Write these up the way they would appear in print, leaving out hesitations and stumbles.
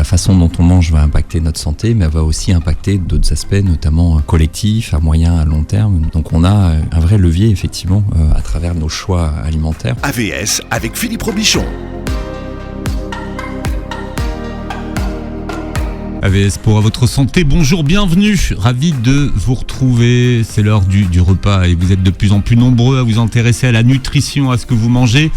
façon dont on mange va impacter notre santé, mais elle va aussi impacter d'autres aspects, notamment collectifs, à moyen, à long terme. Donc on a un vrai levier, effectivement, à travers nos choix alimentaires. AVS avec Philippe Robichon. AVS pour votre santé, bonjour, bienvenue, ravi de vous retrouver, c'est l'heure du repas et vous êtes de plus en plus nombreux à vous intéresser à la nutrition, à ce que vous mangez.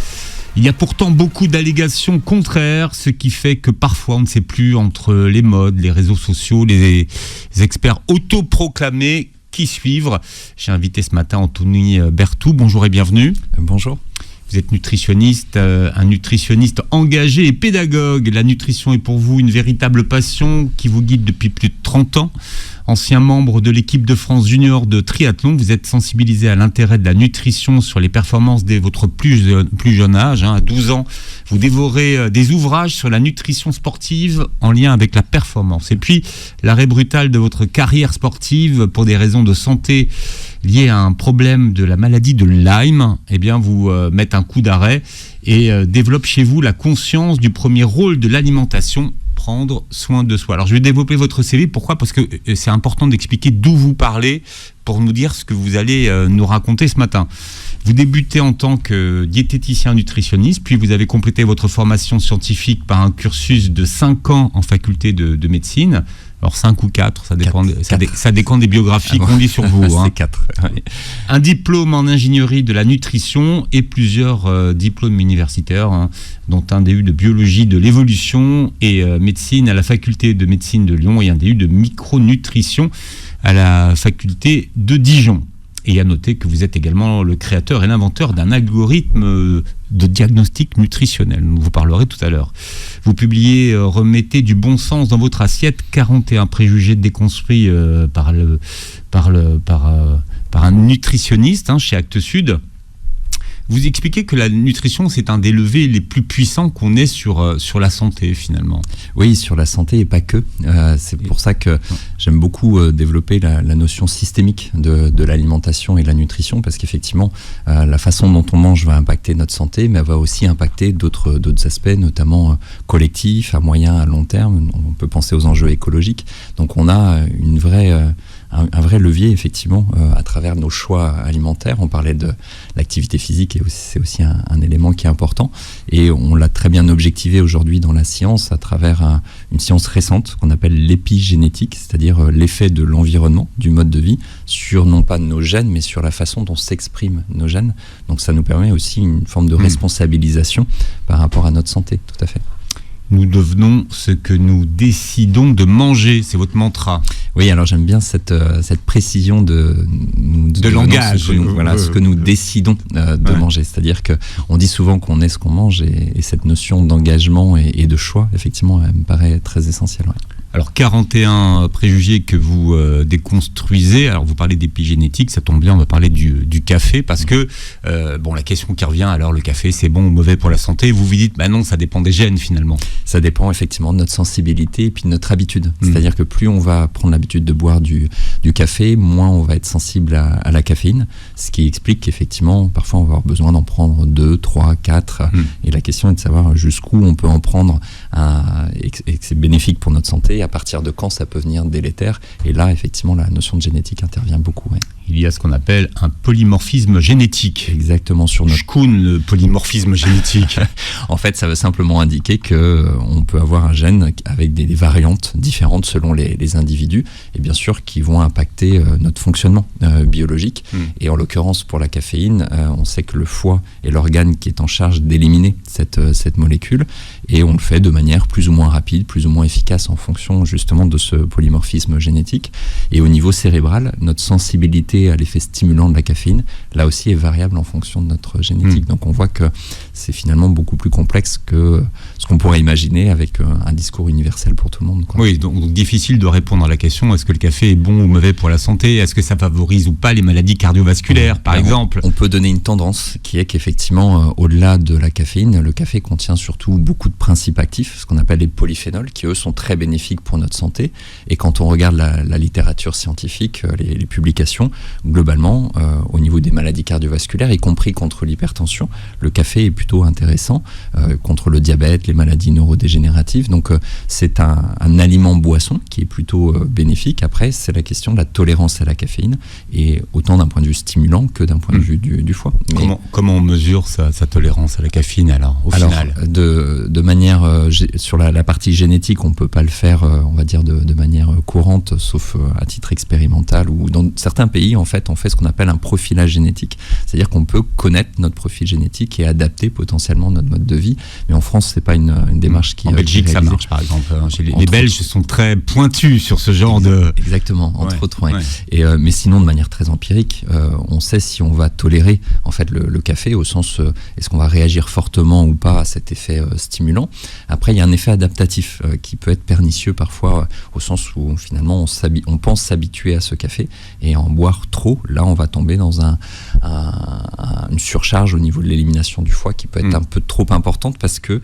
Il y a pourtant beaucoup d'allégations contraires, ce qui fait que parfois on ne sait plus entre les modes, les réseaux sociaux, les experts autoproclamés qui suivre. J'ai invité ce matin Anthony Berthoud, bonjour et bienvenue. Bonjour. Vous êtes nutritionniste, un nutritionniste engagé et pédagogue. La nutrition est pour vous une véritable passion qui vous guide depuis plus de 30 ans. Ancien membre de l'équipe de France junior de triathlon, vous êtes sensibilisé à l'intérêt de la nutrition sur les performances dès votre plus jeune âge. À 12 ans, vous dévorez des ouvrages sur la nutrition sportive en lien avec la performance. Et puis, l'arrêt brutal de votre carrière sportive pour des raisons de santé liées à un problème de la maladie de Lyme, eh bien, vous mettez un coup d'arrêt et développe chez vous la conscience du premier rôle de l'alimentation, prendre soin de soi. Alors je vais développer votre CV, pourquoi ? Parce que c'est important d'expliquer d'où vous parlez pour nous dire ce que vous allez nous raconter ce matin. Vous débutez en tant que diététicien nutritionniste, puis vous avez complété votre formation scientifique par un cursus de 5 ans en faculté de médecine. Alors 5 ou 4, ça dépend des biographies qu'on lit sur vous. C'est 4. Oui. Un diplôme en ingénierie de la nutrition et plusieurs diplômes universitaires, dont un DU de biologie de l'évolution et médecine à la faculté de médecine de Lyon et un DU de micronutrition à la faculté de Dijon. Et à noter que vous êtes également le créateur et l'inventeur d'un algorithme de diagnostic nutritionnel. Nous vous parlerez tout à l'heure. Vous publiez Remettez du bon sens dans votre assiette, 41 préjugés déconstruits par un nutritionniste chez Actes Sud. Vous expliquez que la nutrition, c'est un des leviers les plus puissants qu'on ait sur la santé, finalement. Oui, sur la santé et pas que. C'est pour ça que j'aime beaucoup développer la notion systémique de l'alimentation et de la nutrition, parce qu'effectivement, la façon dont on mange va impacter notre santé, mais elle va aussi impacter d'autres aspects, notamment collectifs, à moyen, à long terme. On peut penser aux enjeux écologiques. Donc on a un vrai levier, effectivement, à travers nos choix alimentaires. On parlait de l'activité physique, et c'est aussi un élément qui est important. Et on l'a très bien objectivé aujourd'hui dans la science, à travers une science récente qu'on appelle l'épigénétique, c'est-à-dire l'effet de l'environnement, du mode de vie, sur non pas nos gènes, mais sur la façon dont s'expriment nos gènes. Donc ça nous permet aussi une forme de responsabilisation par rapport à notre santé, tout à fait. Nous devenons ce que nous décidons de manger, c'est votre mantra. Oui, alors j'aime bien cette précision de langage. Ce que nous décidons de manger. C'est-à-dire qu'on dit souvent qu'on est ce qu'on mange, et cette notion d'engagement et de choix, effectivement, elle me paraît très essentielle. Ouais. Alors 41 préjugés que vous déconstruisez. Alors vous parlez d'épigénétique, ça tombe bien, on va parler du café, parce que la question qui revient, alors le café c'est bon ou mauvais pour la santé, vous vous dites non, ça dépend des gènes finalement. Ça dépend effectivement de notre sensibilité et puis de notre habitude. C'est-à-dire que plus on va prendre l'habitude de boire du café, moins on va être sensible à la caféine, ce qui explique qu'effectivement parfois on va avoir besoin d'en prendre 2, 3, 4 et la question est de savoir jusqu'où on peut en prendre et que c'est bénéfique pour notre santé, à partir de quand ça peut venir délétère, et là effectivement la notion de génétique intervient beaucoup. Ouais. Il y a ce qu'on appelle un polymorphisme génétique. Exactement, sur notre... le polymorphisme génétique. En fait, ça veut simplement indiquer qu'on peut avoir un gène avec des variantes différentes selon les individus, et bien sûr qui vont impacter notre fonctionnement biologique. Et en l'occurrence, pour la caféine, on sait que le foie est l'organe qui est en charge d'éliminer cette molécule, et on le fait de manière plus ou moins rapide, plus ou moins efficace en fonction justement de ce polymorphisme génétique. Et au niveau cérébral, notre sensibilité à l'effet stimulant de la caféine, là aussi est variable en fonction de notre génétique. Donc on voit que c'est finalement beaucoup plus complexe que ce qu'on pourrait imaginer avec un discours universel pour tout le monde. Oui, donc difficile de répondre à la question, est-ce que le café est bon ou mauvais pour la santé ? Est-ce que ça favorise ou pas les maladies cardiovasculaires, par exemple ? On peut donner une tendance qui est qu'effectivement, au-delà de la caféine, le café contient surtout beaucoup de principes actifs, ce qu'on appelle les polyphénols, qui eux sont très bénéfiques pour notre santé. Et quand on regarde la littérature scientifique, les publications, globalement, au niveau des maladies cardiovasculaires, y compris contre l'hypertension, le café est plutôt intéressant, contre le diabète, les maladies neurodégénératives. Donc c'est un aliment boisson qui est plutôt bénéfique. Après, c'est la question de la tolérance à la caféine, et autant d'un point de vue stimulant que d'un point de vue du foie. Comment on mesure sa tolérance à la caféine alors, final de manière, sur la partie génétique, on ne peut pas le faire, on va dire, de manière courante, sauf à titre expérimental, ou dans certains pays, en fait, on fait ce qu'on appelle un profilage génétique. C'est-à-dire qu'on peut connaître notre profil génétique et adapter potentiellement notre mode de vie. Mais en France, c'est pas une démarche qui... En Belgique, ça marche, par exemple. Les Belges sont très pointus sur ce genre de... Exactement, entre autres. Ouais. Et, mais sinon, de manière très empirique, on sait si on va tolérer en fait le café, au sens est-ce qu'on va réagir fortement ou pas à cet effet stimulant. Après, il y a un effet adaptatif qui peut être pernicieux parfois, au sens où finalement on pense s'habituer à ce café, et en boire trop, là on va tomber dans une surcharge au niveau de l'élimination du foie qui peut être un peu trop importante, parce que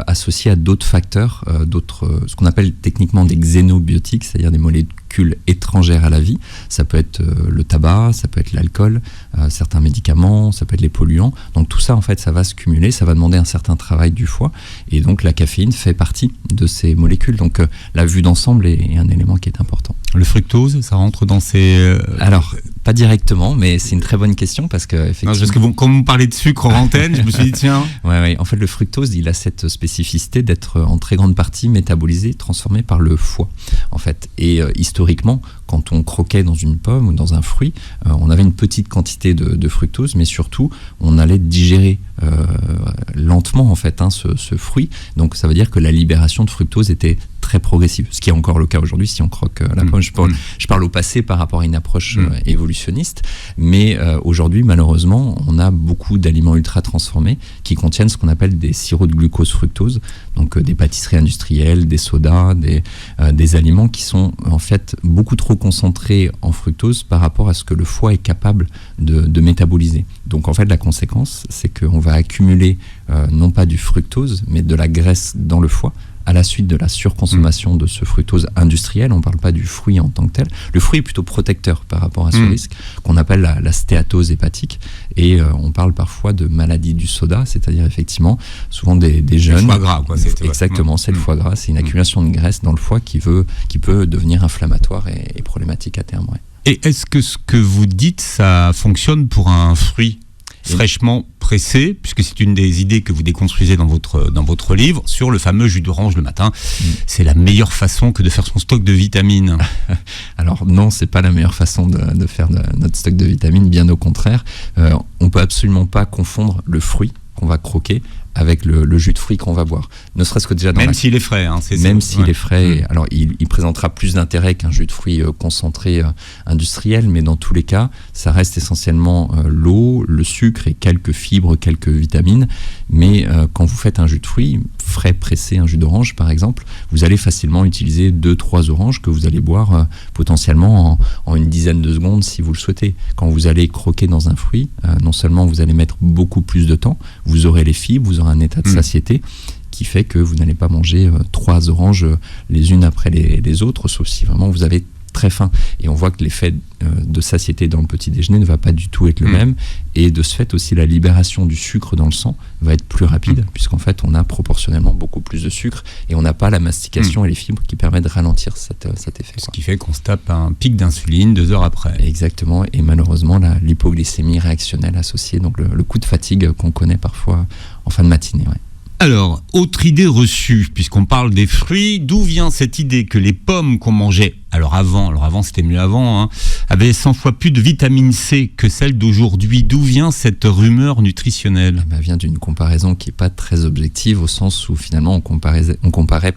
associée à d'autres facteurs, ce qu'on appelle techniquement des xénobiotiques, c'est-à-dire des molécules étrangères à la vie. Ça peut être le tabac, ça peut être l'alcool, certains médicaments, ça peut être les polluants. Donc tout ça, en fait, ça va se cumuler, ça va demander un certain travail du foie, et donc la caféine fait partie de ces molécules. Donc la vue d'ensemble est un élément qui est important. Le fructose, ça rentre dans ces... Alors, pas directement, mais c'est une très bonne question, parce que effectivement... Non, parce que quand vous parlez de sucre en antenne, je me suis dit, tiens... Ouais. En fait, le fructose, il a cette spécificité d'être en très grande partie métabolisé, transformé par le foie, en fait. Et historiquement, quand on croquait dans une pomme ou dans un fruit, on avait une petite quantité de fructose, mais surtout, on allait digérer lentement, en fait, ce fruit. Donc, ça veut dire que la libération de fructose était très progressive, ce qui est encore le cas aujourd'hui si on croque la pomme. Je parle au passé par rapport à une approche évolutionniste, mais aujourd'hui, malheureusement, on a beaucoup d'aliments ultra transformés qui contiennent ce qu'on appelle des sirops de glucose fructose, donc des pâtisseries industrielles, des sodas, des aliments qui sont en fait beaucoup trop concentrés en fructose par rapport à ce que le foie est capable de métaboliser. Donc en fait, la conséquence, c'est qu'on va accumuler non pas du fructose, mais de la graisse dans le foie, à la suite de la surconsommation de ce fructose industriel. On ne parle pas du fruit en tant que tel. Le fruit est plutôt protecteur par rapport à ce risque, qu'on appelle la stéatose hépatique, et on parle parfois de maladie du soda, c'est-à-dire effectivement souvent des jeunes... Le foie gras, quoi. Exactement, c'est le foie gras, c'est une accumulation de graisse dans le foie qui peut devenir inflammatoire et problématique à terme. Ouais. Et est-ce que ce que vous dites, ça fonctionne pour un fruit fraîchement pressé, puisque c'est une des idées que vous déconstruisez dans votre livre, sur le fameux jus d'orange le matin. C'est la meilleure façon que de faire son stock de vitamines. Alors non, c'est pas la meilleure façon de faire notre stock de vitamines, bien au contraire. On peut absolument pas confondre le fruit qu'on va croquer avec le jus de fruits qu'on va boire. Ne serait-ce que déjà dans s'il est frais. S'il est frais. Alors, il présentera plus d'intérêt qu'un jus de fruits concentré industriel, mais dans tous les cas, ça reste essentiellement l'eau, le sucre et quelques fibres, quelques vitamines. Mais quand vous faites un jus de fruits frais pressé, un jus d'orange par exemple, vous allez facilement utiliser 2-3 oranges que vous allez boire potentiellement en une dizaine de secondes si vous le souhaitez. Quand vous allez croquer dans un fruit, non seulement vous allez mettre beaucoup plus de temps, vous aurez les fibres, vous aurez un état de satiété qui fait que vous n'allez pas manger 3 oranges les unes après les autres, sauf si vraiment vous avez très faim. Et on voit que l'effet de satiété dans le petit déjeuner ne va pas du tout être le même, et de ce fait aussi la libération du sucre dans le sang va être plus rapide, puisqu'en fait on a proportionnellement beaucoup plus de sucre et on n'a pas la mastication et les fibres qui permettent de ralentir cet effet. Ce qui fait qu'on se tape un pic d'insuline 2 heures après. Exactement, et malheureusement l'hypoglycémie réactionnelle associée, donc le coup de fatigue qu'on connaît parfois en fin de matinée. Ouais. Alors, autre idée reçue, puisqu'on parle des fruits, d'où vient cette idée que les pommes qu'on mangeait, alors avant c'était mieux avant, avaient 100 fois plus de vitamine C que celles d'aujourd'hui? D'où vient cette rumeur nutritionnelle? Elle vient d'une comparaison qui n'est pas très objective, au sens où finalement on comparait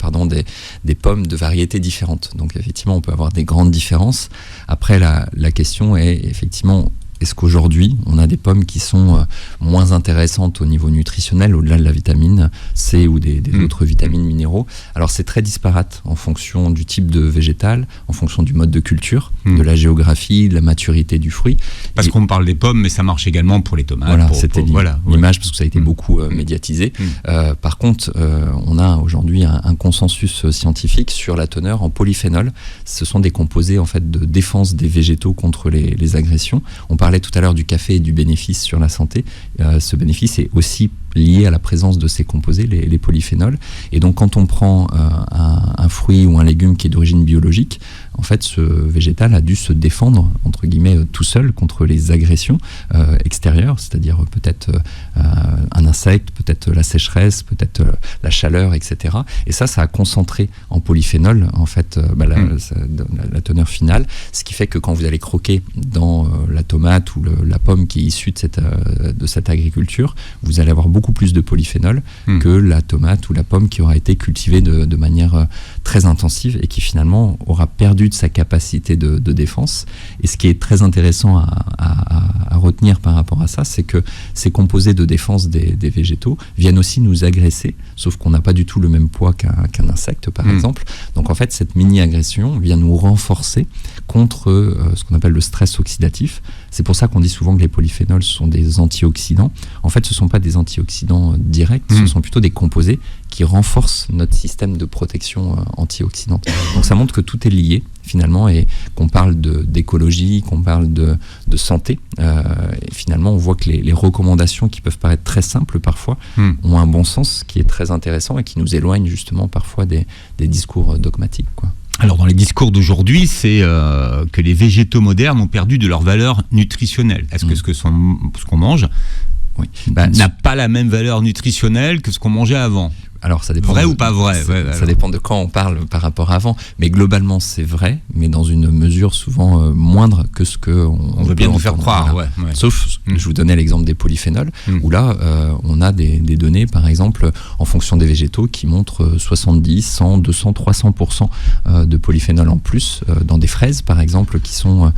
des pommes de variétés différentes. Donc effectivement, on peut avoir des grandes différences. Après, la question est effectivement... est-ce qu'aujourd'hui, on a des pommes qui sont moins intéressantes au niveau nutritionnel, au-delà de la vitamine C ou des autres vitamines, minéraux? Alors, c'est très disparate en fonction du type de végétal, en fonction du mode de culture, de la géographie, de la maturité du fruit. Parce qu'on parle des pommes, mais ça marche également pour les tomates. Voilà, c'était l'image, parce que ça a été beaucoup médiatisé. Par contre, on a aujourd'hui un consensus scientifique sur la teneur en polyphénol. Ce sont des composés en fait de défense des végétaux contre les agressions. On parlait tout à l'heure du café et du bénéfice sur la santé. Ce bénéfice est aussi lié à la présence de ces composés, les polyphénols. Et donc, quand on prend un fruit ou un légume qui est d'origine biologique, en fait, ce végétal a dû se défendre, entre guillemets, tout seul contre les agressions extérieures, c'est-à-dire peut-être un insecte, peut-être la sécheresse, peut-être la chaleur, etc. Et ça a concentré en polyphénol, en fait, la teneur finale, ce qui fait que quand vous allez croquer dans la tomate ou la pomme qui est issue de cette agriculture, vous allez avoir beaucoup plus de polyphénol que la tomate ou la pomme qui aura été cultivée de manière très intensive et qui finalement aura perdu de sa capacité de défense. Et ce qui est très intéressant à retenir par rapport à ça, c'est que ces composés de défense des végétaux viennent aussi nous agresser, sauf qu'on n'a pas du tout le même poids qu'un insecte, par exemple. Donc en fait, cette mini-agression vient nous renforcer contre ce qu'on appelle le stress oxydatif. C'est pour ça qu'on dit souvent que les polyphénols sont des antioxydants. En fait, ce ne sont pas des antioxydants directs, ce sont plutôt des composés qui renforcent notre système de protection antioxydante. Donc ça montre que tout est lié finalement, et qu'on parle d'écologie, qu'on parle de santé. Et finalement, on voit que les recommandations qui peuvent paraître très simples parfois ont un bon sens qui est très intéressant et qui nous éloigne justement parfois des discours dogmatiques, quoi. Alors dans les discours d'aujourd'hui, c'est que les végétaux modernes ont perdu de leur valeur nutritionnelle. Est-ce que ce qu'on mange n'a pas la même valeur nutritionnelle que ce qu'on mangeait avant? Alors, ça dépend. Vrai ou pas vrai? Ça dépend de quand on parle par rapport à avant. Mais globalement, c'est vrai, mais dans une mesure souvent moindre que ce qu'on veut bien nous faire croire. Voilà. Sauf, je vous donnais l'exemple des polyphénols, où là, on a des données, par exemple, en fonction des végétaux, qui montrent 70, 100, 200, 300% de polyphénols en plus dans des fraises, par exemple, qui sont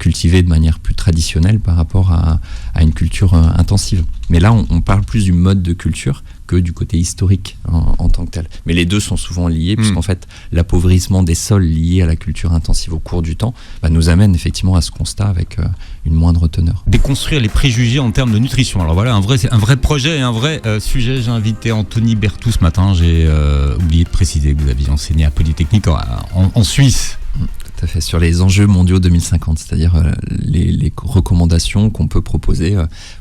cultivées de manière plus traditionnelle par rapport à une culture intensive. Mais là, on parle plus du mode de culture que du côté historique en tant que tel. Mais les deux sont souvent liés, puisqu'en fait, l'appauvrissement des sols lié à la culture intensive au cours du temps nous amène effectivement à ce constat avec une moindre teneur. Déconstruire les préjugés en termes de nutrition. Alors voilà, c'est un vrai projet et un vrai sujet. J'ai invité Anthony Berthoud ce matin. J'ai oublié de préciser que vous aviez enseigné à Polytechnique en Suisse. Tout à fait, sur les enjeux mondiaux 2050, c'est-à-dire les recommandations qu'on peut proposer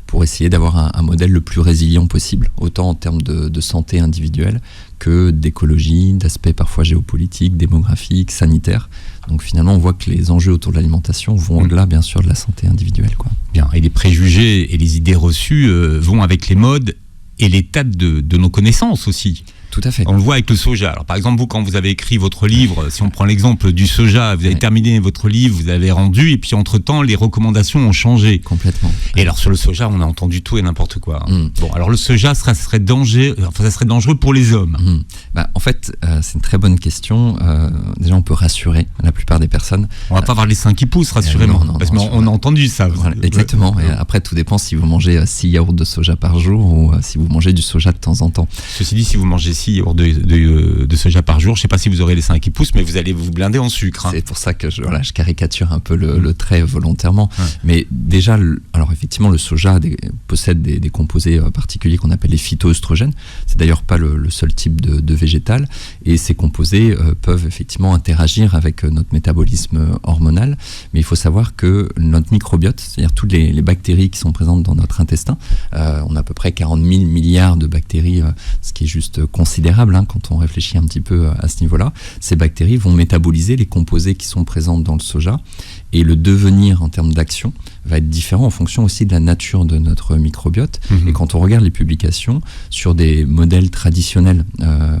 pour essayer d'avoir un modèle le plus résilient possible, autant en termes de santé individuelle que d'écologie, d'aspects parfois géopolitiques, démographiques, sanitaires. Donc finalement, on voit que les enjeux autour de l'alimentation vont au-delà, bien sûr, de la santé individuelle, quoi. Bien, et les préjugés et les idées reçues vont avec les modes et l'état de nos connaissances aussi. Tout à fait. On le voit avec le soja. Alors, par exemple, vous, quand vous avez écrit votre livre, si on prend l'exemple du soja, vous avez terminé votre livre, vous avez rendu, et puis entre-temps, les recommandations ont changé. Complètement. Et alors, sur le soja, on a entendu tout et n'importe quoi. Bon, alors le soja, ça serait dangereux pour les hommes. En fait, c'est une très bonne question. Déjà, on peut rassurer la plupart des personnes. On va pas avoir les seins qui poussent, rassurément. Parce qu'on a entendu ça. Voilà, exactement. Et après, tout dépend si vous mangez 6 yaourts de soja par jour ou si vous mangez du soja de temps en temps. Ceci dit, si vous mangez 6 yaourts de soja par jour, je ne sais pas si vous aurez les seins qui poussent, mais vous allez vous blinder en sucre. C'est pour ça que je caricature un peu le trait volontairement. Mais déjà, alors effectivement, le soja possède des composés particuliers qu'on appelle les phytoœstrogènes. C'est d'ailleurs pas le seul type de végétal. Et ces composés peuvent effectivement interagir avec notre métabolisme hormonal. Mais il faut savoir que notre microbiote, c'est-à-dire toutes les bactéries qui sont présentes dans notre intestin, on a à peu près 40 000 milliards de bactéries, ce qui est juste considérable quand on réfléchit un petit peu à ce niveau-là. Ces bactéries vont métaboliser les composés qui sont présents dans le soja, et le devenir en termes d'action va être différent en fonction aussi de la nature de notre microbiote. Et quand on regarde les publications sur des modèles traditionnels,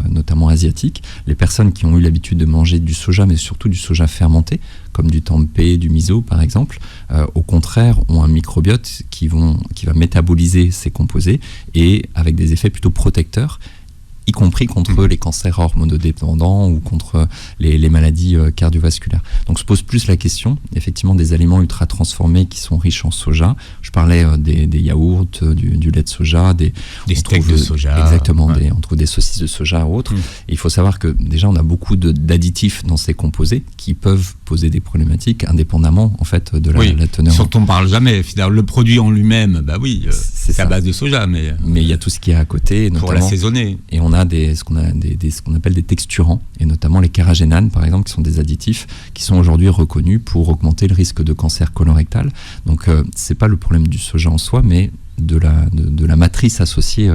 notamment asiatiques, les personnes qui ont eu l'habitude de manger du soja, mais surtout du soja fermenté, comme du tempeh, du miso par exemple, au contraire ont un microbiote qui va métaboliser ces composés et avec des effets plutôt protecteurs. y compris contre les cancers hormonodépendants ou contre les maladies cardiovasculaires. Donc se pose plus la question, effectivement, des aliments ultra transformés qui sont riches en soja. Je parlais des yaourts, du lait de soja, des steaks de soja. Exactement, on trouve des saucisses de soja ou autres. Et il faut savoir que déjà, on a beaucoup d'additifs dans ces composés qui peuvent poser des problématiques indépendamment en fait de la teneur. Surtout on ne parle jamais. Le produit en lui-même, c'est à base de soja, mais il y a tout ce qui est à côté, pour l'assaisonner. Et on a ce qu'on appelle des texturants, et notamment les carragénanes, par exemple, qui sont des additifs qui sont aujourd'hui reconnus pour augmenter le risque de cancer colorectal. Donc, c'est pas le problème du soja en soi, mais de la matrice associée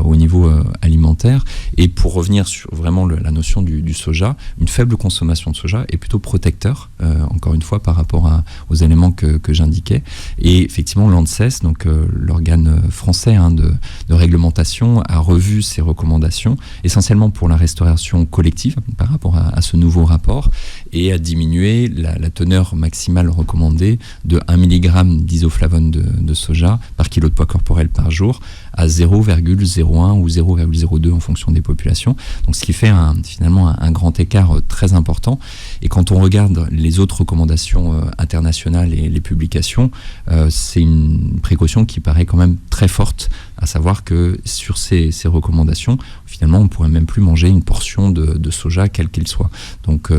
au niveau alimentaire. Et pour revenir sur vraiment la notion du soja, une faible consommation de soja est plutôt protecteur, encore une fois, par rapport aux éléments que j'indiquais. Et effectivement, l'ANSES, donc l'organe français de réglementation, a revu ses recommandations, essentiellement pour la restauration collective par rapport à ce nouveau rapport, et a diminué la teneur maximale recommandée de 1 mg d'isoflavone de soja par kilo de poids corporel par jour à 0,01 ou 0,02 en fonction des populations. Donc ce qui fait finalement un grand écart très important. Et quand on regarde les autres recommandations internationales et les publications, c'est une précaution qui paraît quand même très forte, à savoir que sur ces recommandations, finalement, on ne pourrait même plus manger une portion de soja, quel qu'il soit. Donc,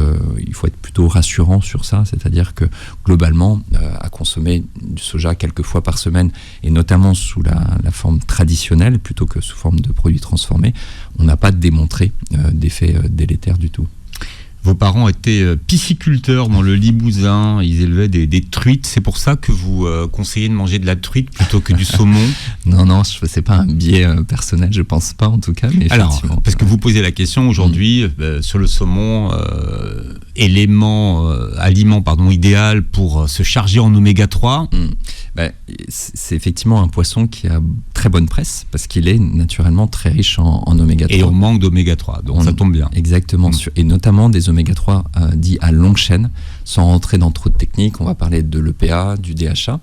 il faut être plutôt rassurant sur ça, c'est-à-dire que globalement, à consommer du soja quelques fois par semaine, et notamment sous la forme traditionnelle, plutôt que sous forme de produits transformés, on n'a pas démontré d'effet délétère du tout. Vos parents étaient pisciculteurs dans le Limousin, ils élevaient des truites. C'est pour ça que vous conseillez de manger de la truite plutôt que du saumon? Non, c'est pas un biais personnel, je pense pas en tout cas. Mais effectivement. Alors, parce que vous posez la question aujourd'hui sur le saumon, aliment idéal pour se charger en oméga 3. C'est effectivement un poisson qui a très bonne presse parce qu'il est naturellement très riche en oméga 3. Et on manque d'oméga 3, donc ça tombe bien. Exactement, et notamment des oméga 3 dits à longue chaîne. Sans rentrer dans trop de techniques, on va parler de l'EPA, du DHA,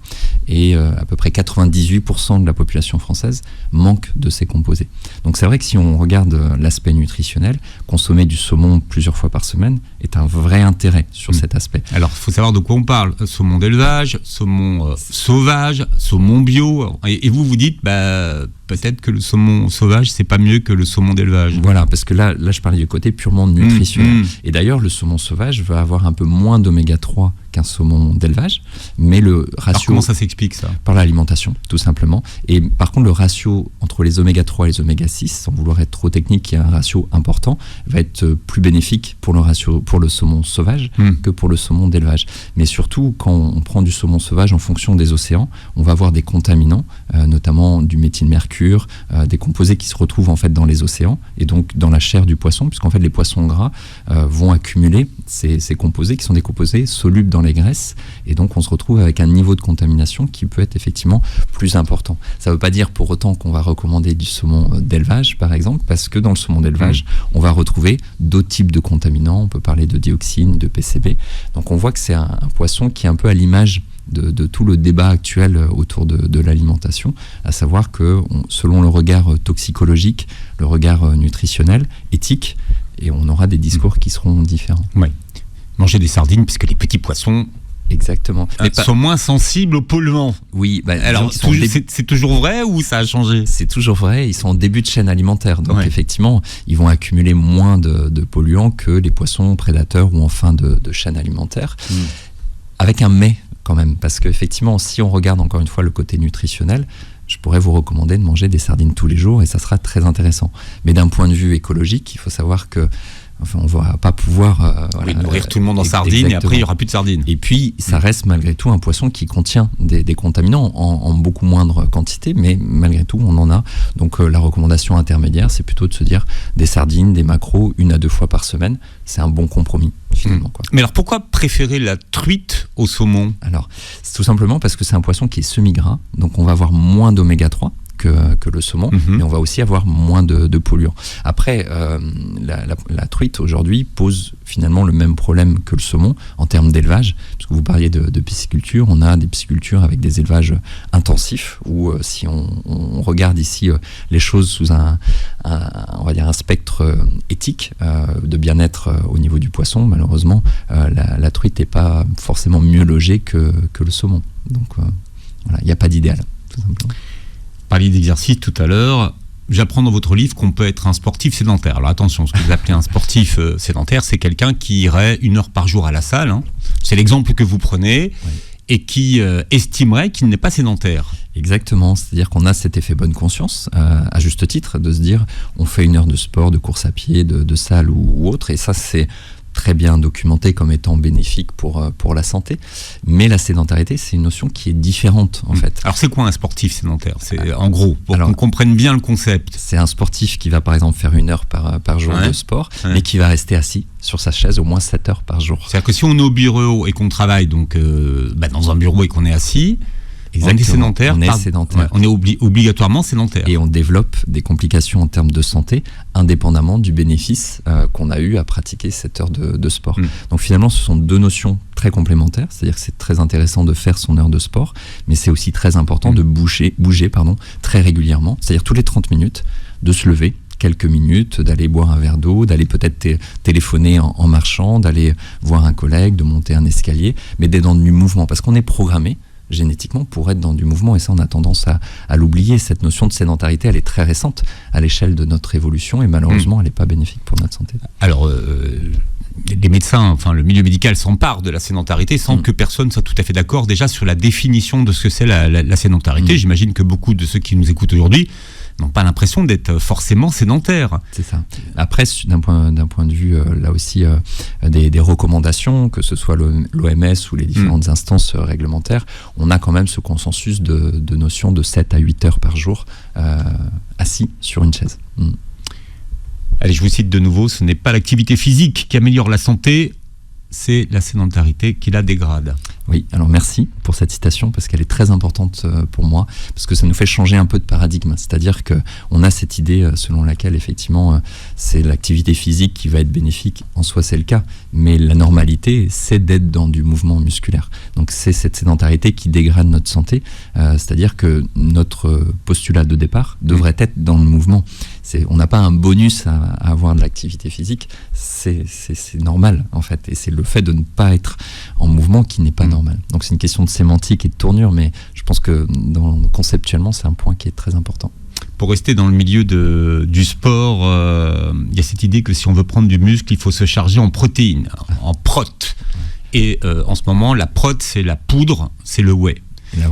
et à peu près 98% de la population française manque de ces composés. Donc c'est vrai que si on regarde l'aspect nutritionnel, consommer du saumon plusieurs fois par semaine est un vrai intérêt sur cet aspect. Alors il faut savoir de quoi on parle. Saumon d'élevage, saumon sauvage, saumon bio, et vous dites peut-être que le saumon sauvage c'est pas mieux que le saumon d'élevage. Voilà, parce que là je parlais du côté purement nutritionnel. Et d'ailleurs le saumon sauvage va avoir un peu moins d'oméga 3 qu'un saumon d'élevage, mais le ratio... Alors comment ça s'explique ça? Par l'alimentation, tout simplement. Et par contre, le ratio entre les oméga 3 et les oméga 6, sans vouloir être trop technique, qui a un ratio important, va être plus bénéfique pour le saumon sauvage que pour le saumon d'élevage. Mais surtout, quand on prend du saumon sauvage en fonction des océans, on va avoir des contaminants, notamment du méthylmercure, des composés qui se retrouvent en fait dans les océans et donc dans la chair du poisson, puisqu'en fait les poissons gras vont accumuler ces composés qui sont des composés solubles dans les graisses, et donc on se retrouve avec un niveau de contamination qui peut être effectivement plus important. Ça ne veut pas dire pour autant qu'on va recommander du saumon d'élevage par exemple, parce que dans le saumon d'élevage on va retrouver d'autres types de contaminants, on peut parler de dioxine, de PCB, donc on voit que c'est un poisson qui est un peu à l'image de tout le débat actuel autour de l'alimentation, à savoir que selon le regard toxicologique, le regard nutritionnel, éthique, et on aura des discours qui seront différents. Oui. Manger des sardines, parce que les petits poissons exactement. Sont moins sensibles aux polluants. Oui. Alors, c'est toujours vrai ou ça a changé? C'est toujours vrai. Ils sont en début de chaîne alimentaire. Donc, effectivement, ils vont accumuler moins de polluants que les poissons prédateurs ou en fin de chaîne alimentaire. Avec un mais, quand même. Parce qu'effectivement, si on regarde encore une fois le côté nutritionnel, je pourrais vous recommander de manger des sardines tous les jours et ça sera très intéressant. Mais d'un point de vue écologique, il faut savoir que on ne va pas pouvoir nourrir tout le monde en sardines et après il n'y aura plus de sardines. Et puis ça reste malgré tout un poisson qui contient des contaminants en beaucoup moindre quantité, mais malgré tout on en a. Donc la recommandation intermédiaire, c'est plutôt de se dire des sardines, des maquereaux 1 à 2 fois par semaine. C'est un bon compromis finalement. Mais alors pourquoi préférer la truite au saumon? Alors c'est tout simplement parce que c'est un poisson qui est semi-gras, donc on va avoir moins d'oméga 3 que le saumon, mais on va aussi avoir moins de polluants. Après, la truite aujourd'hui pose finalement le même problème que le saumon en termes d'élevage, parce que vous parliez de pisciculture, on a des piscicultures avec des élevages intensifs, où si on regarde ici les choses sous on va dire un spectre éthique de bien-être au niveau du poisson, malheureusement, la truite n'est pas forcément mieux logée que le saumon. Donc voilà, il n'y a pas d'idéal, tout simplement. Parliez d'exercice tout à l'heure. J'apprends dans votre livre qu'on peut être un sportif sédentaire. Alors attention, ce que vous appelez un sportif sédentaire, c'est quelqu'un qui irait 1 heure par jour à la salle. Hein. C'est l'exemple que vous prenez, et qui estimerait qu'il n'est pas sédentaire. Exactement, c'est-à-dire qu'on a cet effet bonne conscience, à juste titre, de se dire on fait 1 heure de sport, de course à pied, de salle ou autre, et ça c'est très bien documenté comme étant bénéfique pour la santé. Mais la sédentarité, c'est une notion qui est différente, en fait. Alors, c'est quoi un sportif sédentaire ? C'est, en gros, pour qu'on comprenne bien le concept. C'est un sportif qui va, par exemple, faire 1 heure par jour de sport, mais qui va rester assis sur sa chaise au moins 7 heures par jour. C'est-à-dire que si on est au bureau et qu'on travaille donc, dans un bureau et qu'on est assis, on est sédentaire. On est sédentaire. On est obligatoirement sédentaire. Et on développe des complications en termes de santé, indépendamment du bénéfice qu'on a eu à pratiquer 7 heures de sport. Donc finalement, ce sont 2 notions très complémentaires. C'est-à-dire que c'est très intéressant de faire son heure de sport, mais c'est aussi très important de bouger très régulièrement. C'est-à-dire tous les 30 minutes, de se lever quelques minutes, d'aller boire un verre d'eau, d'aller peut-être téléphoner en marchant, d'aller voir un collègue, de monter un escalier, mais d'être dans du mouvement. Parce qu'on est programmé génétiquement pour être dans du mouvement, et ça on a tendance à l'oublier. Cette notion de sédentarité, elle est très récente à l'échelle de notre évolution, et malheureusement elle n'est pas bénéfique pour notre santé. Alors les médecins, enfin le milieu médical s'empare de la sédentarité sans que personne soit tout à fait d'accord déjà sur la définition de ce que c'est la sédentarité. J'imagine que beaucoup de ceux qui nous écoutent aujourd'hui n'ont pas l'impression d'être forcément sédentaires. C'est ça. Après, d'un point de vue, là aussi, des recommandations, que ce soit l'OMS ou les différentes instances réglementaires, on a quand même ce consensus de notion de 7 à 8 heures par jour assis sur une chaise. Allez, je vous cite de nouveau, ce n'est pas l'activité physique qui améliore la santé, c'est la sédentarité qui la dégrade. Oui, alors merci pour cette citation, parce qu'elle est très importante pour moi, parce que ça nous fait changer un peu de paradigme. C'est-à-dire qu'on a cette idée selon laquelle effectivement c'est l'activité physique qui va être bénéfique, en soi c'est le cas, mais la normalité c'est d'être dans du mouvement musculaire. Donc c'est cette sédentarité qui dégrade notre santé, c'est-à-dire que notre postulat de départ devrait être dans le mouvement. On n'a pas un bonus à avoir de l'activité physique, c'est normal en fait, et c'est le fait de ne pas être en mouvement qui n'est pas normal. Donc c'est une question de sémantique et de tournure, mais je pense que conceptuellement c'est un point qui est très important. Pour rester dans le milieu du sport, il y a cette idée que si on veut prendre du muscle, il faut se charger en protéines, en prot. Et en ce moment, la prot, c'est la poudre, c'est le whey.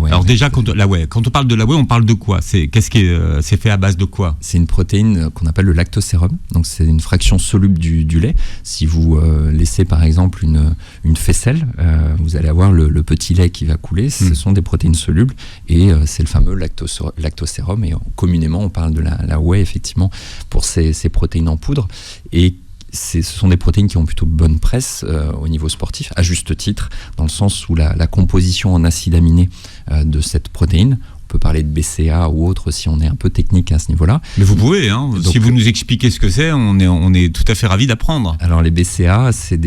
Alors déjà, quand on parle de la whey, on parle de quoi ? C'est fait à base de quoi ? C'est une protéine qu'on appelle le lactosérum. Donc c'est une fraction soluble du lait. Si vous laissez par exemple une faisselle, vous allez avoir le petit lait qui va couler. Ce sont des protéines solubles, et c'est le fameux lactosérum. Et communément, on parle de la whey effectivement pour ces protéines en poudre. Et ce sont des protéines qui ont plutôt bonne presse au niveau sportif, à juste titre, dans le sens où la composition en acides aminés de cette protéine, on peut parler de BCA ou autre si on est un peu technique à ce niveau-là. Mais vous pouvez, donc, si vous nous expliquez ce que c'est, on est tout à fait ravis d'apprendre. Alors les BCA, c'est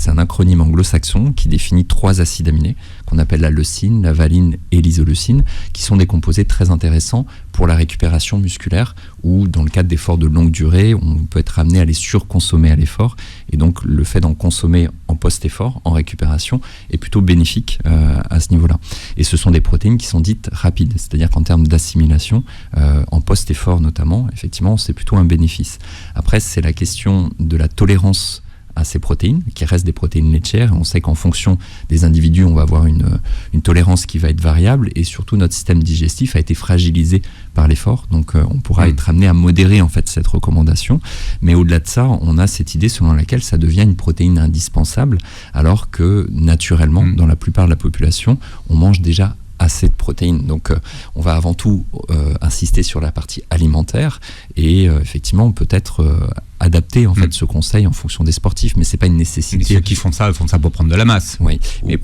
un acronyme anglo-saxon qui définit 3 acides aminés, qu'on appelle la leucine, la valine et l'isoleucine, qui sont des composés très intéressants pour la récupération musculaire, ou dans le cadre d'efforts de longue durée, on peut être amené à les surconsommer à l'effort, et donc le fait d'en consommer en post-effort, en récupération, est plutôt bénéfique à ce niveau-là. Et ce sont des protéines qui sont dites rapides, c'est-à-dire qu'en termes d'assimilation, en post-effort notamment, effectivement, c'est plutôt un bénéfice. Après, c'est la question de la tolérance à ces protéines, qui restent des protéines laitières. On sait qu'en fonction des individus, on va avoir une tolérance qui va être variable, et surtout notre système digestif a été fragilisé par l'effort, donc on pourra être amené à modérer en fait cette recommandation. Mais au-delà de ça, on a cette idée selon laquelle ça devient une protéine indispensable, alors que naturellement, dans la plupart de la population, on mange déjà assez de protéines. Donc on va avant tout insister sur la partie alimentaire et effectivement peut-être adapter en fait ce conseil en fonction des sportifs, mais c'est pas une nécessité. Mais ceux qui font ça pour prendre de la masse, oui,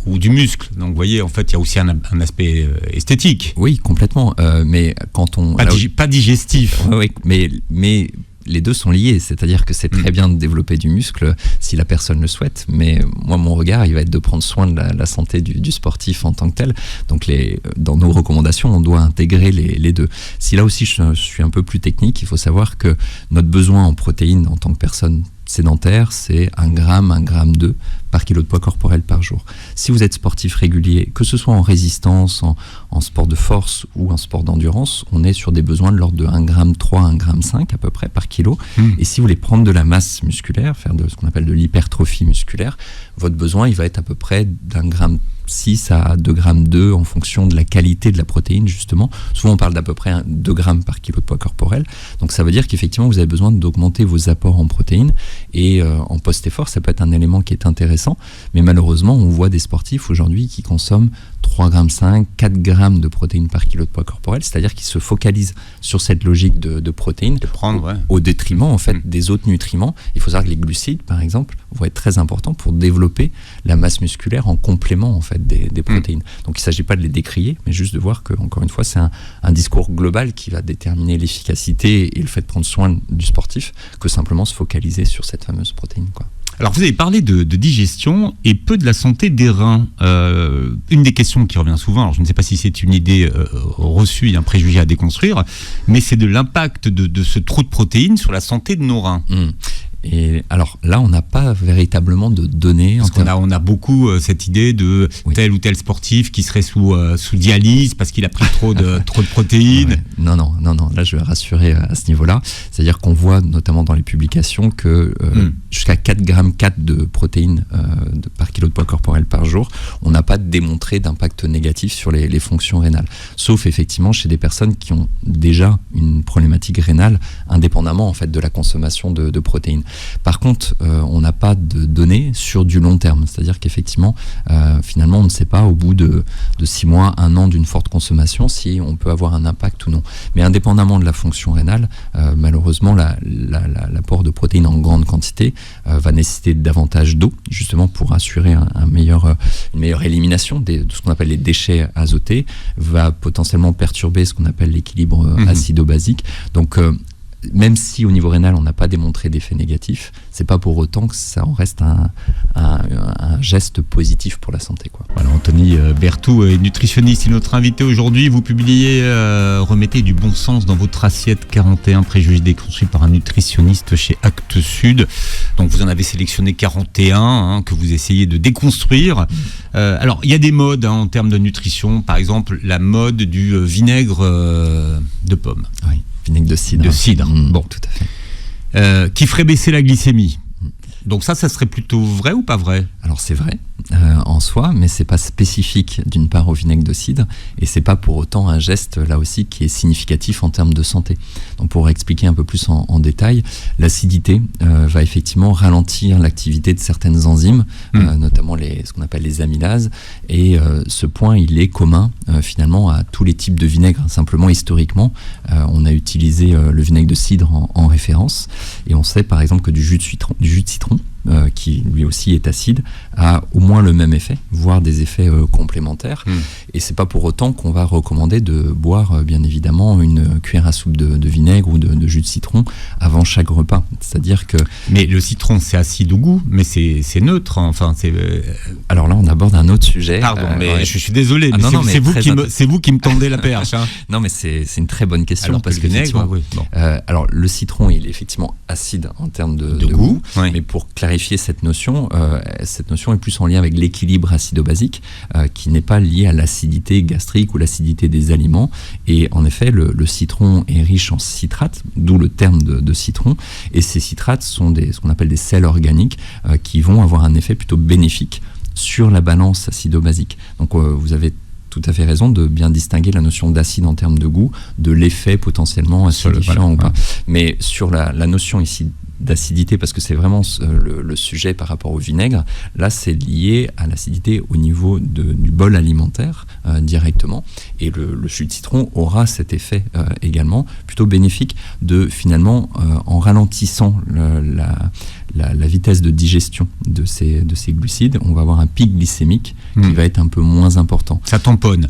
ou du muscle. Donc vous voyez, en fait, il y a aussi un aspect esthétique. Oui, complètement. Mais quand on pas digestif. Oui, mais les deux sont liés, c'est-à-dire que c'est très bien de développer du muscle si la personne le souhaite, mais moi mon regard il va être de prendre soin de la santé du sportif en tant que tel. Donc dans nos recommandations on doit intégrer les deux. Si là aussi je suis un peu plus technique, il faut savoir que notre besoin en protéines en tant que personne sédentaire, c'est 1 gramme 2 par kilo de poids corporel par jour. Si vous êtes sportif régulier, que ce soit en résistance, en sport de force ou en sport d'endurance, on est sur des besoins de l'ordre de 1,3 gramme, 1,5 gramme à peu près par kilo. Et si vous voulez prendre de la masse musculaire, faire de ce qu'on appelle de l'hypertrophie musculaire, votre besoin il va être à peu près d'1,6 gramme à 2,2 grammes en fonction de la qualité de la protéine justement. Souvent on parle d'à peu près 2 grammes par kilo de poids corporel. Donc ça veut dire qu'effectivement vous avez besoin d'augmenter vos apports en protéines et en post-effort ça peut être un élément qui est intéressant. Mais malheureusement on voit des sportifs aujourd'hui qui consomment 3,5 grammes, 4 grammes de protéines par kilo de poids corporel, c'est-à-dire qu'ils se focalisent sur cette logique de protéines au détriment en fait des autres nutriments. Il faut savoir que les glucides par exemple vont être très importants pour développer la masse musculaire en complément en fait des protéines. Donc il ne s'agit pas de les décrier, mais juste de voir que encore une fois c'est un discours global qui va déterminer l'efficacité et le fait de prendre soin du sportif que simplement se focaliser sur cette fameuse protéine, quoi. Alors vous avez parlé de digestion et peu de la santé des reins. Une des questions qui revient souvent, alors je ne sais pas si c'est une idée reçue et un préjugé à déconstruire, mais c'est de l'impact de ce trop de protéines sur la santé de nos reins. Et alors là, on n'a pas véritablement de données. Parce qu'on a beaucoup cette idée de tel ou tel sportif qui serait sous dialyse parce qu'il a pris trop de protéines. Ouais. Non. Là, je vais rassurer à ce niveau-là. C'est-à-dire qu'on voit notamment dans les publications que jusqu'à 4,4 grammes de protéines par kilo de poids corporel par jour, on n'a pas démontré d'impact négatif sur les fonctions rénales. Sauf effectivement chez des personnes qui ont déjà une problématique rénale, indépendamment en fait de la consommation de protéines. Par contre, on n'a pas de données sur du long terme. C'est-à-dire qu'effectivement, finalement, on ne sait pas au bout de 6 mois, 1 an d'une forte consommation si on peut avoir un impact ou non. Mais indépendamment de la fonction rénale, malheureusement, l'apport de protéines en grande quantité va nécessiter davantage d'eau, justement pour assurer une meilleure élimination de ce qu'on appelle les déchets azotés, va potentiellement perturber ce qu'on appelle l'équilibre acido-basique. Donc, même si au niveau rénal on n'a pas démontré d'effet négatif, c'est pas pour autant que ça en reste un geste positif pour la santé, quoi. Voilà, Anthony Berthoud est nutritionniste, il est notre invité aujourd'hui. Vous publiez Remettez du bon sens dans votre assiette, 41 préjugés déconstruits par un nutritionniste chez Actes Sud. Donc vous en avez sélectionné 41 que vous essayez de déconstruire. Alors il y a des modes en termes de nutrition, par exemple la mode du vinaigre de pomme. Oui. Vinaigre de cidre. De cidre, bon, tout à fait. Qui ferait baisser la glycémie. Donc ça serait plutôt vrai ou pas vrai ? Alors c'est vrai en soi, mais c'est pas spécifique d'une part au vinaigre de cidre et c'est pas pour autant un geste là aussi qui est significatif en termes de santé. Donc pour expliquer un peu plus en détail, l'acidité va effectivement ralentir l'activité de certaines enzymes, notamment ce qu'on appelle les amylases, et ce point il est commun finalement à tous les types de vinaigre. Simplement historiquement, on a utilisé le vinaigre de cidre en référence et on sait par exemple que du jus de citron qui lui aussi est acide, a au moins le même effet, voire des effets complémentaires. Et c'est pas pour autant qu'on va recommander de boire, bien évidemment, une cuillère à soupe de vinaigre ou de jus de citron avant chaque repas. C'est-à-dire que... Mais le citron, c'est acide au goût, mais c'est neutre. Enfin, c'est... Alors là, on aborde un autre sujet. Pardon, mais je suis désolé, mais c'est vous qui me tendez la perche. Hein. Non, mais c'est une très bonne question. Alors parce que le vinaigre, oui. Bon. Alors, le citron, il est effectivement acide en termes de goût, oui. Mais pour clarifier cette notion est plus en lien avec l'équilibre acido-basique qui n'est pas lié à l'acidité gastrique ou l'acidité des aliments. Et en effet, le citron est riche en citrates, d'où le terme de citron. Et ces citrates sont ce qu'on appelle des sels organiques qui vont avoir un effet plutôt bénéfique sur la balance acido-basique. Donc vous avez tout à fait raison de bien distinguer la notion d'acide en termes de goût de l'effet potentiellement acidifiant ou pas. Mais sur la notion ici d'acidité, parce que c'est vraiment le sujet par rapport au vinaigre, là c'est lié à l'acidité au niveau du bol alimentaire directement, et le jus de citron aura cet effet également plutôt bénéfique de finalement en ralentissant la vitesse de digestion de ces glucides, on va avoir un pic glycémique qui va être un peu moins important. Ça tamponne.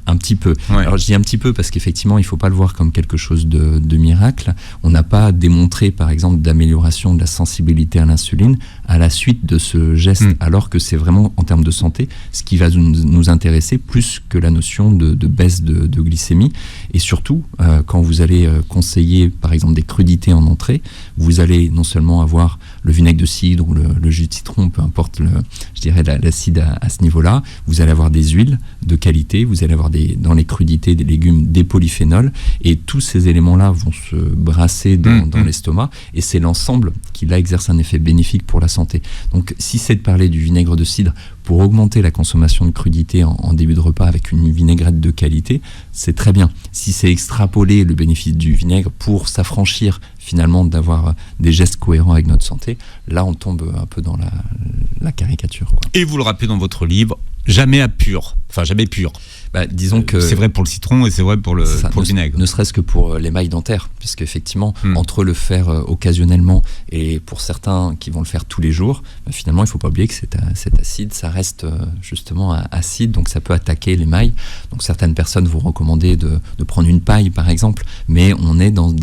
Un petit peu. Ouais. Alors je dis un petit peu parce qu'effectivement il ne faut pas le voir comme quelque chose de miracle. On n'a pas démontré par exemple d'amélioration de la sensibilité à l'insuline à la suite de ce geste, alors que c'est vraiment en termes de santé ce qui va nous intéresser plus que la notion de baisse de glycémie. Et surtout quand vous allez conseiller par exemple des crudités en entrée, vous allez non seulement avoir le vinaigre de cidre ou le jus de citron, peu importe je dirais l'acide à ce niveau-là, vous allez avoir des huiles de qualité, vous allez avoir dans les crudités des légumes, des polyphénols, et tous ces éléments-là vont se brasser dans l'estomac, et c'est l'ensemble qui là exerce un effet bénéfique pour la santé. Donc si c'est de parler du vinaigre de cidre pour augmenter la consommation de crudités en début de repas avec une vinaigrette de qualité, c'est très bien. Si c'est extrapoler le bénéfice du vinaigre pour s'affranchir finalement d'avoir des gestes cohérents avec notre santé, là on tombe un peu dans la caricature, quoi. Et vous le rappelez dans votre livre, jamais pur. Disons que c'est vrai pour le citron et c'est vrai pour le vinaigre. Ne serait-ce que pour l'émail dentaire, puisque effectivement, entre le faire occasionnellement et pour certains qui vont le faire tous les jours, finalement, il ne faut pas oublier que cet acide, ça reste justement acide, donc ça peut attaquer l'émail. Donc certaines personnes vont recommander de prendre une paille, par exemple, mais on est dans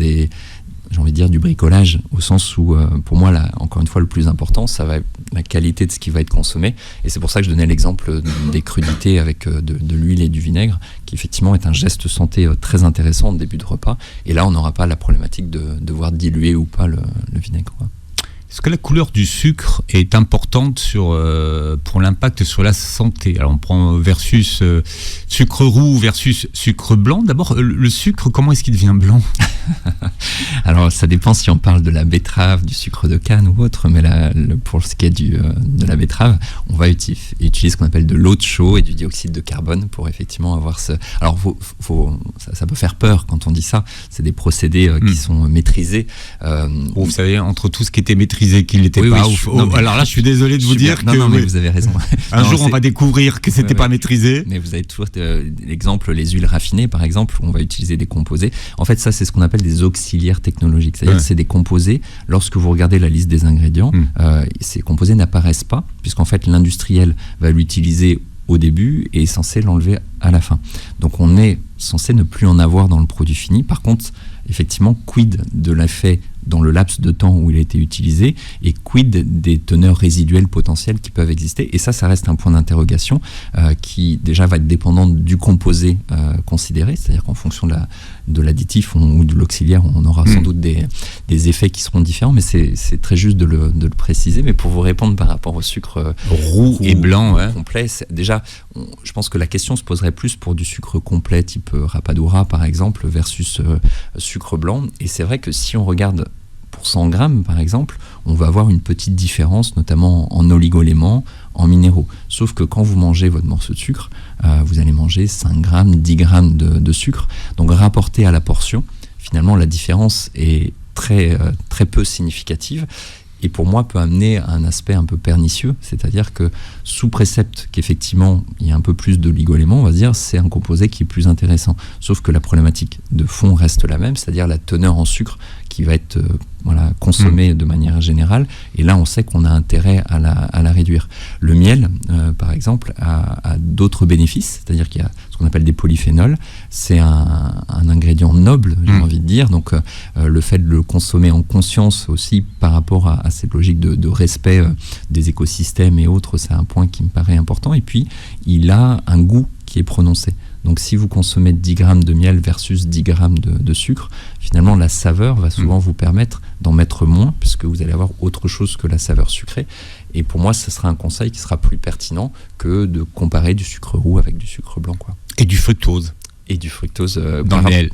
j'ai envie de dire du bricolage, au sens où, pour moi, encore une fois, le plus important, ça va être la qualité de ce qui va être consommé. Et c'est pour ça que je donnais l'exemple des crudités avec de l'huile et du vinaigre, qui effectivement est un geste santé très intéressant au début de repas. Et là, on n'aura pas la problématique de devoir diluer ou pas le vinaigre, quoi. Est-ce que la couleur du sucre est importante pour l'impact sur la santé? Alors on prend versus sucre roux versus sucre blanc. D'abord, le sucre, comment est-ce qu'il devient blanc? Alors ça dépend si on parle de la betterave, du sucre de canne ou autre, mais pour ce qui est de la betterave, on va utiliser ce qu'on appelle de l'eau de chaux et du dioxyde de carbone pour effectivement avoir ce... Alors ça peut faire peur quand on dit ça, c'est des procédés qui sont maîtrisés. Vous savez, entre tout ce qui était maitrisé, qui ne l'était pas. Alors là, je suis désolé de vous dire que... Non, mais vous avez raison. Un jour, on va découvrir que c'était pas maîtrisé. Mais vous avez toujours l'exemple, les huiles raffinées, par exemple, où on va utiliser des composés. En fait, ça, c'est ce qu'on appelle des auxiliaires technologiques. C'est-à-dire que c'est des composés, lorsque vous regardez la liste des ingrédients, ces composés n'apparaissent pas, puisqu'en fait, l'industriel va l'utiliser au début et est censé l'enlever à la fin. Donc, on est censé ne plus en avoir dans le produit fini. Par contre, effectivement, quid de l'effet dans le laps de temps où il a été utilisé et quid des teneurs résiduelles potentielles qui peuvent exister. Et ça reste un point d'interrogation qui déjà va être dépendant du composé considéré, c'est-à-dire qu'en fonction de l'additif ou de l'auxiliaire, on aura sans doute des effets qui seront différents, mais c'est très juste de le préciser. Mais pour vous répondre par rapport au sucre roux et blanc complet, déjà, je pense que la question se poserait plus pour du sucre complet type rapadura par exemple versus sucre blanc. Et c'est vrai que si on regarde pour 100 grammes par exemple, on va avoir une petite différence notamment en oligoéléments, en minéraux. Sauf que quand vous mangez votre morceau de sucre, vous allez manger 5 grammes, 10 grammes de sucre. Donc rapporté à la portion, finalement la différence est très, très peu significative. Et pour moi, peut amener à un aspect un peu pernicieux, c'est-à-dire que sous précepte qu'effectivement il y a un peu plus d'oligoéléments, on va dire, c'est un composé qui est plus intéressant. Sauf que la problématique de fond reste la même, c'est-à-dire la teneur en sucre qui va être consommée de manière générale. Et là, on sait qu'on a intérêt à la réduire. Le miel, par exemple, a d'autres bénéfices, c'est-à-dire qu'il y a ce qu'on appelle des polyphénols. C'est un ingrédient noble, j'ai envie de dire. Donc, le fait de le consommer en conscience aussi par rapport à cette logique de respect des écosystèmes et autres, c'est un point qui me paraît important. Et puis, il a un goût qui est prononcé. Donc si vous consommez 10 grammes de miel versus 10 grammes de sucre, finalement la saveur va souvent vous permettre d'en mettre moins, puisque vous allez avoir autre chose que la saveur sucrée. Et pour moi, ce sera un conseil qui sera plus pertinent que de comparer du sucre roux avec du sucre blanc, quoi. Et du fructose. Et du fructose dans le miel.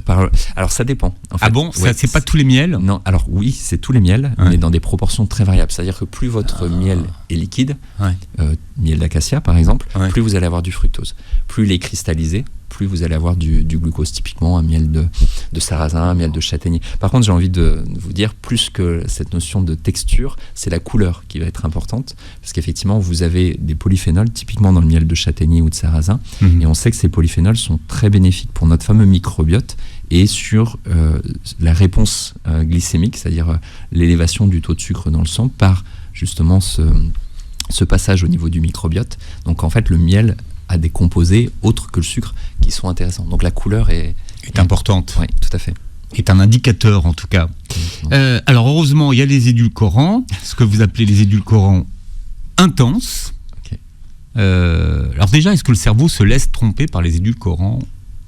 Alors ça dépend. En fait, ah bon, ça, c'est pas tous les miels? Non, alors oui, c'est tous les miels, mais dans des proportions très variables. C'est-à-dire que plus votre miel est liquide, Ouais. miel d'acacia par exemple, Ouais. plus vous allez avoir du fructose. Plus il est cristallisé, plus vous allez avoir du glucose, typiquement un miel de sarrasin, un miel de châtaignier. Par contre, j'ai envie de vous dire, plus que cette notion de texture, c'est la couleur qui va être importante, parce qu'effectivement, vous avez des polyphénols, typiquement dans le miel de châtaignier ou de sarrasin, et on sait que ces polyphénols sont très bénéfiques pour notre fameux microbiote et sur la réponse glycémique, c'est-à-dire l'élévation du taux de sucre dans le sang par justement ce passage au niveau du microbiote. Donc en fait, le miel a des composés autres que le sucre qui sont intéressants. Donc la couleur est importante. Oui, tout à fait. Est un indicateur en tout cas. Alors heureusement, il y a les édulcorants, ce que vous appelez les édulcorants intenses. Ok. Alors déjà, est-ce que le cerveau se laisse tromper par les édulcorants ?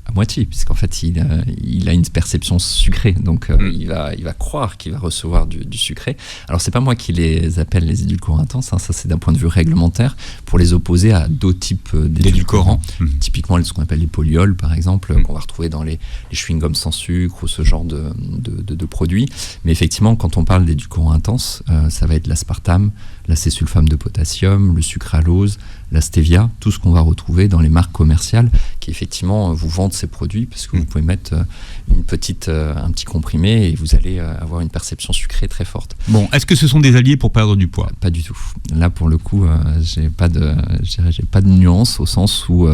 À moitié, puisqu'en fait, il a une perception sucrée, donc il va croire qu'il va recevoir du sucré. Alors, c'est pas moi qui les appelle les édulcorants intenses, hein, ça c'est d'un point de vue réglementaire, pour les opposer à d'autres types d'édulcorants. Typiquement, ce qu'on appelle les polyols, par exemple, qu'on va retrouver dans les chewing-gums sans sucre ou ce genre de produits. Mais effectivement, quand on parle d'édulcorants intenses, ça va être l'aspartame, l'acésulfame de potassium, le sucralose, la stevia, tout ce qu'on va retrouver dans les marques commerciales qui effectivement vous vendent ces produits, parce que vous pouvez mettre un petit comprimé et vous allez avoir une perception sucrée très forte. Bon, est-ce que ce sont des alliés pour perdre du poids ? Pas du tout. Là, pour le coup, j'ai pas de nuance, au sens où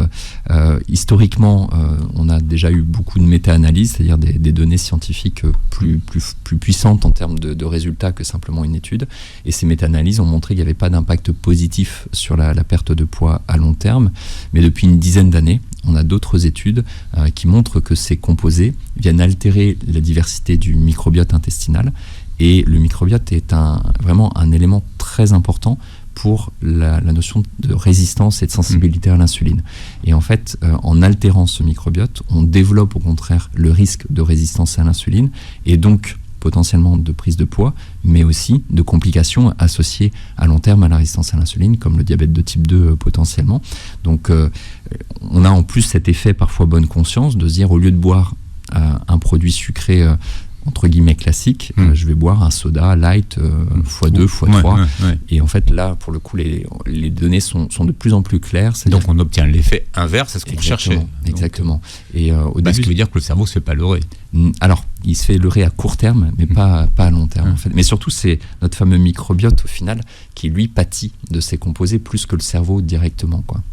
historiquement, on a déjà eu beaucoup de méta-analyses, c'est-à-dire des données scientifiques plus puissantes en termes de résultats que simplement une étude. Et ces méta-analyses ont montré qu'il n'y avait pas d'impact positif sur la perte de poids à long terme. Mais depuis une dizaine d'années, on a d'autres études qui montrent que ces composés viennent altérer la diversité du microbiote intestinal. Et le microbiote est vraiment un élément très important pour la notion de résistance et de sensibilité à l'insuline. Et en fait, en altérant ce microbiote, on développe au contraire le risque de résistance à l'insuline et donc potentiellement de prise de poids, mais aussi de complications associées à long terme à la résistance à l'insuline, comme le diabète de type 2 potentiellement. Donc on a en plus cet effet parfois bonne conscience de se dire, au lieu de boire un produit sucré entre guillemets classique, je vais boire un soda light x2, x3. Et en fait, là, pour le coup, les données sont de plus en plus claires. Donc, on obtient l'effet inverse à ce qu'on cherchait. Exactement. Et au ce début, qui veut dire que le cerveau ne se fait pas leurrer. Alors, il se fait leurrer à court terme, mais pas à long terme. En fait. Mais surtout, c'est notre fameux microbiote, au final, qui, lui, pâtit de ces composés plus que le cerveau directement, quoi.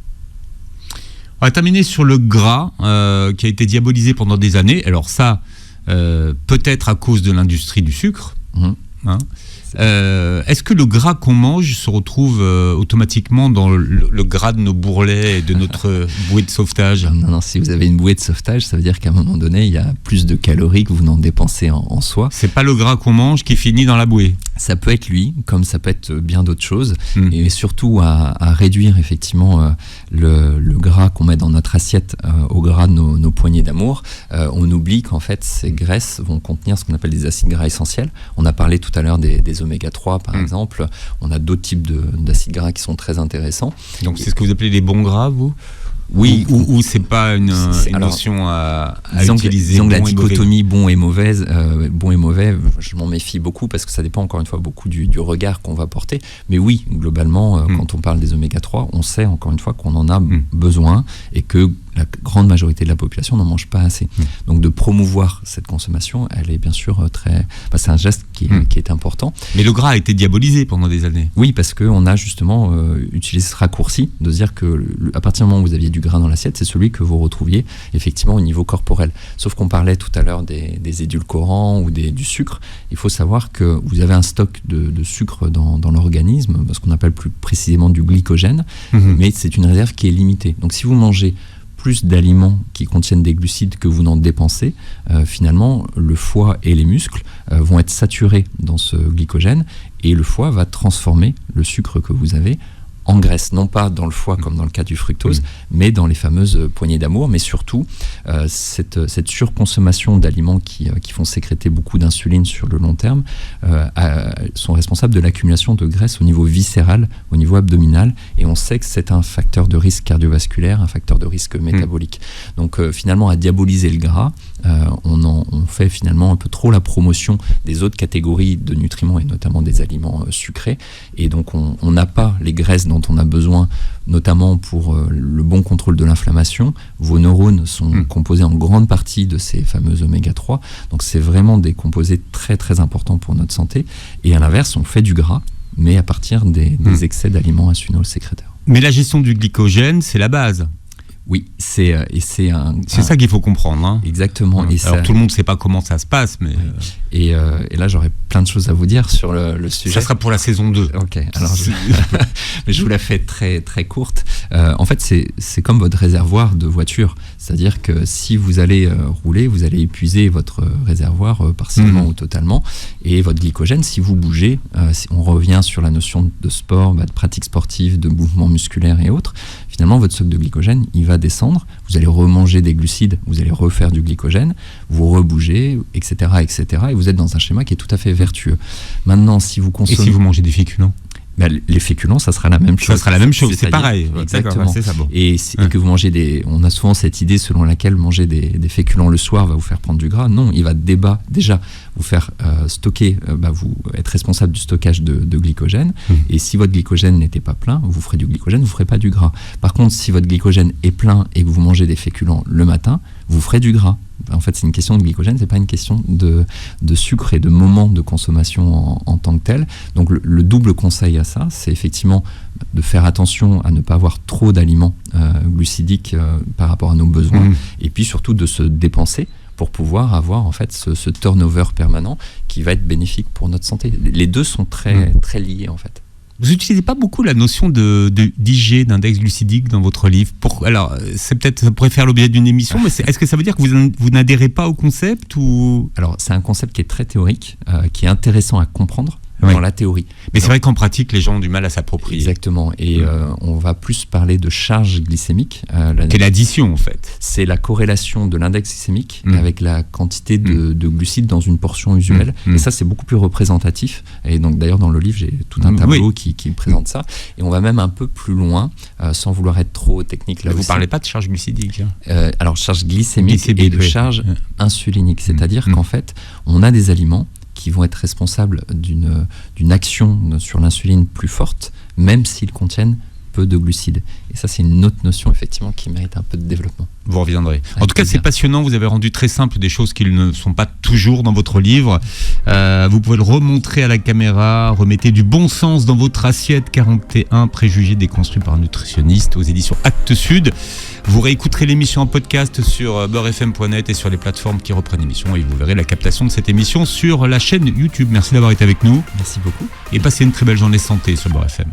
On va terminer sur le gras, qui a été diabolisé pendant des années. Alors ça... peut-être à cause de l'industrie du sucre. Est-ce que le gras qu'on mange se retrouve automatiquement dans le gras de nos bourrelets et de notre bouée de sauvetage ? Non, si vous avez une bouée de sauvetage, ça veut dire qu'à un moment donné, il y a plus de calories que vous n'en dépensez en soi. C'est pas le gras qu'on mange qui finit dans la bouée ? Ça peut être lui, comme ça peut être bien d'autres choses, et surtout à réduire effectivement le gras qu'on met dans notre assiette au gras de nos poignées d'amour. On oublie qu'en fait, ces graisses vont contenir ce qu'on appelle des acides gras essentiels. On a parlé tout à l'heure des oméga 3 par exemple. On a d'autres types d'acides gras qui sont très intéressants. Donc c'est ce que vous appelez les bons gras, vous ? Oui, ou c'est pas une notion à utiliser. Disons que la dichotomie bon et mauvais, je m'en méfie beaucoup parce que ça dépend encore une fois beaucoup du regard qu'on va porter. Mais oui, globalement, quand on parle des oméga 3, on sait encore une fois qu'on en a besoin et que la grande majorité de la population n'en mange pas assez. Donc de promouvoir cette consommation, elle est bien sûr c'est un geste qui est important. Mais le gras a été diabolisé pendant des années. Oui, parce qu'on a justement utilisé ce raccourci de dire que à partir du moment où vous aviez du gras dans l'assiette, c'est celui que vous retrouviez effectivement au niveau corporel. Sauf qu'on parlait tout à l'heure des édulcorants ou du sucre. Il faut savoir que vous avez un stock de sucre dans l'organisme, ce qu'on appelle plus précisément du glycogène, mais c'est une réserve qui est limitée. Donc si vous mangez plus d'aliments qui contiennent des glucides que vous n'en dépensez, finalement, le foie et les muscles vont être saturés dans ce glycogène et le foie va transformer le sucre que vous avez en graisse, non pas dans le foie comme dans le cas du fructose, mais dans les fameuses poignées d'amour, mais surtout cette surconsommation d'aliments qui font sécréter beaucoup d'insuline sur le long terme sont responsables de l'accumulation de graisse au niveau viscéral, au niveau abdominal, et on sait que c'est un facteur de risque cardiovasculaire, un facteur de risque métabolique. Donc finalement, à diaboliser le gras, on fait finalement un peu trop la promotion des autres catégories de nutriments et notamment des aliments sucrés, et donc on n'a pas les graisses dont on a besoin, notamment pour le bon contrôle de l'inflammation. Vos neurones sont composés en grande partie de ces fameux oméga 3, donc c'est vraiment des composés très très importants pour notre santé. Et à l'inverse, on fait du gras, mais à partir des excès d'aliments insulino-sécréteurs. Mais la gestion du glycogène, c'est la base. Oui, c'est ça qu'il faut comprendre. Hein. Exactement. Et alors tout le monde ne sait pas comment ça se passe, mais et là j'aurais plein de choses à vous dire sur le sujet. Ça sera pour la saison 2. Ok. Alors mais je vous la fais très très courte. En fait, c'est comme votre réservoir de voiture, c'est-à-dire que si vous allez rouler, vous allez épuiser votre réservoir partiellement ou totalement, et votre glycogène, si vous bougez, si on revient sur la notion de sport, de pratique sportive, de mouvement musculaire et autres. Finalement, votre stock de glycogène, il va descendre, vous allez remanger des glucides, vous allez refaire du glycogène, vous rebougez, etc., et vous êtes dans un schéma qui est tout à fait vertueux. Maintenant, si vous consommez... Et si vous mangez des féculents ? Les féculents, ça sera la même chose. Ça sera la même chose, c'est pareil. Exactement. C'est ça, bon. Et que vous mangez on a souvent cette idée selon laquelle manger des féculents le soir va vous faire prendre du gras. Non, il va déjà vous faire stocker, vous être responsable du stockage de glycogène. Et si votre glycogène n'était pas plein, vous ferez du glycogène, vous ferez pas du gras. Par contre, si votre glycogène est plein et que vous mangez des féculents le matin, vous ferez du gras. En fait, c'est une question de glycogène, c'est pas une question de sucre et de moment de consommation en tant que tel. Donc le double conseil à ça, c'est effectivement de faire attention à ne pas avoir trop d'aliments glucidiques par rapport à nos besoins, et puis surtout de se dépenser pour pouvoir avoir en fait ce turnover permanent qui va être bénéfique pour notre santé. Les deux sont très très liés en fait. Vous n'utilisez pas beaucoup la notion d'IG, d'index glucidique dans votre livre. Alors, ça pourrait faire l'objet d'une émission, mais est-ce que ça veut dire que vous n'adhérez pas au concept ou... Alors, c'est un concept qui est très théorique, qui est intéressant à comprendre dans la théorie. Mais c'est vrai qu'en pratique, les gens ont du mal à s'approprier. Exactement. Et on va plus parler de charge glycémique. Quelle addition, en fait ? C'est la corrélation de l'index glycémique avec la quantité de glucides dans une portion usuelle. Et ça, c'est beaucoup plus représentatif. Et donc, d'ailleurs, dans le livre, j'ai tout un tableau qui présente ça. Et on va même un peu plus loin, sans vouloir être trop technique. Là, vous ne parlez pas de charge glucidique. Alors, charge glycémique et de charge insulinique. C'est-à-dire qu'en fait, on a des aliments qui vont être responsables d'une action sur l'insuline plus forte, même s'ils contiennent peu de glucides. Et ça, c'est une autre notion, effectivement, qui mérite un peu de développement. Vous reviendrez. En tout cas, c'est passionnant. Vous avez rendu très simple des choses qui ne sont pas toujours dans votre livre. Vous pouvez le remontrer à la caméra. Remettez du bon sens dans votre assiette. 41 préjugés déconstruits par un nutritionniste aux éditions Actes Sud. Vous réécouterez l'émission en podcast sur beurrefm.net et sur les plateformes qui reprennent l'émission. Et vous verrez la captation de cette émission sur la chaîne YouTube. Merci d'avoir été avec nous. Merci beaucoup. Et passez une très belle journée santé sur Beurre FM.